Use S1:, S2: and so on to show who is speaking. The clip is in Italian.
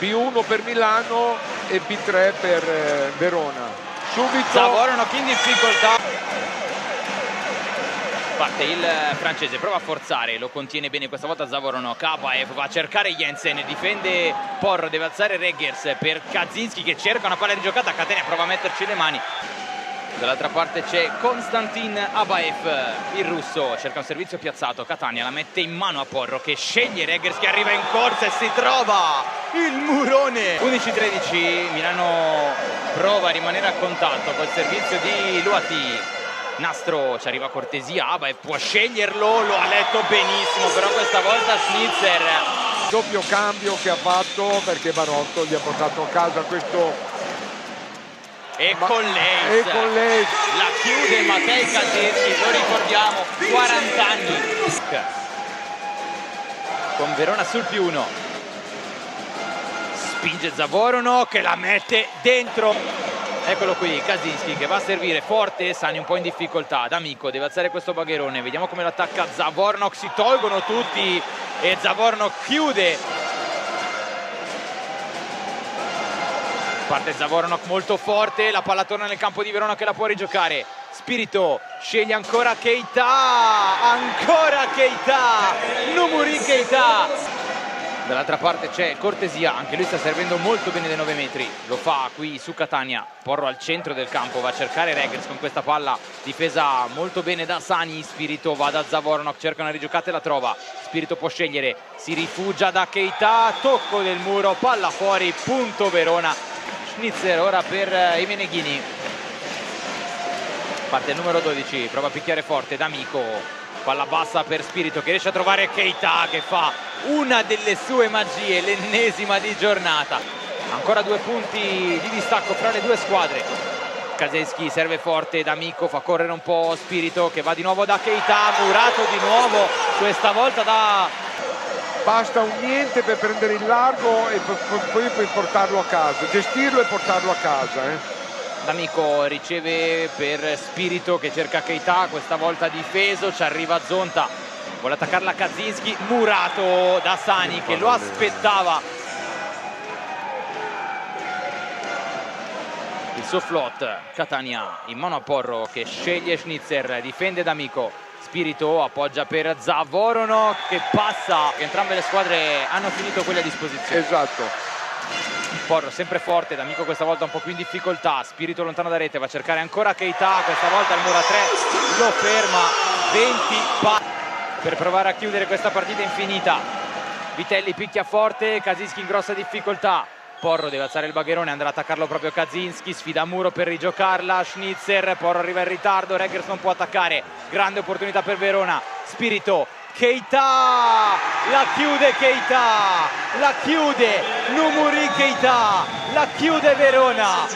S1: B1 per Milano e B3 per Verona. Subito
S2: Zavoronok in difficoltà. Parte il francese, prova a forzare, lo contiene bene questa volta Zavoronok. Abaev va a cercare Jensen, difende Porro, deve alzare Reggers per Kaczynski che cerca una palla rigiocata. Catania prova a metterci le mani. Dall'altra parte c'è Konstantin Abaev, il russo, cerca un servizio piazzato. Catania la mette in mano a Porro che sceglie Reggers che arriva in corsa e si trova il murone. 11-13, Milano prova a rimanere a contatto col servizio di Luati. Nastro ci arriva a cortesia, Abaev può sceglierlo, lo ha letto benissimo, però questa volta Schnitzer.
S1: doppio cambio che ha fatto perché Barotto gli ha portato a casa questo.
S2: E con lei la chiude Matej Kaczynski, lo ricordiamo, 40 anni con Verona sul +1. Spinge Zavoronok che la mette dentro. Eccolo qui, Kaczynski che va a servire forte, Sani un po' in difficoltà, D'Amico deve alzare questo bagherone, vediamo come lo attacca Zavoronok, si tolgono tutti e Zavoronok chiude. Parte Zavoronok molto forte, la palla torna nel campo di Verona che la può rigiocare. Spirito sceglie ancora Keita, Numuri Keita. Dall'altra parte c'è Cortesia, anche lui sta servendo molto bene dai 9 metri, lo fa qui su Catania. Porro al centro del campo, va a cercare Reggers con questa palla, difesa molto bene da Sani. Spirito va da Zavoronok, cerca una rigiocata e la trova. Spirito può scegliere, si rifugia da Keita, tocco del muro, palla fuori, punto Verona. Schnitzer ora per i Meneghini. Parte il numero 12, prova a picchiare forte D'Amico. Palla bassa per Spirito che riesce a trovare Keita che fa una delle sue magie, l'ennesima di giornata. Ancora 2 punti di distacco fra le due squadre. Kaczynski serve forte, D'Amico fa correre un po' Spirito che va di nuovo da Keita, murato di nuovo, questa volta da...
S1: Basta un niente per prendere il largo e poi per portarlo a casa, gestirlo e portarlo a casa.
S2: D'Amico riceve per Spirito che cerca Keita, questa volta difeso, ci arriva Zonta, vuole attaccarla Kaczynski, murato da Sani che lo aspettava. Il suo flot, Catania in mano a Porro che sceglie Schnitzer, difende D'Amico. Spirito appoggia per Zavoronok che passa. Entrambe le squadre hanno finito quelle a disposizione.
S1: Esatto.
S2: Porro sempre forte, D'Amico questa volta un po' più in difficoltà. Spirito lontano da rete, va a cercare ancora Keita, questa volta il muro a 3 lo ferma. 20 passi per provare a chiudere questa partita infinita. Vitelli picchia forte, Kaczynski in grossa difficoltà. Porro deve alzare il bagherone, andrà ad attaccarlo proprio Kaczynski, sfida muro per rigiocarla, Schnitzer, Porro arriva in ritardo, Reggers non può attaccare, grande opportunità per Verona. Spirito, Keita, la chiude Keita, la chiude Numuri Keita, la chiude Verona.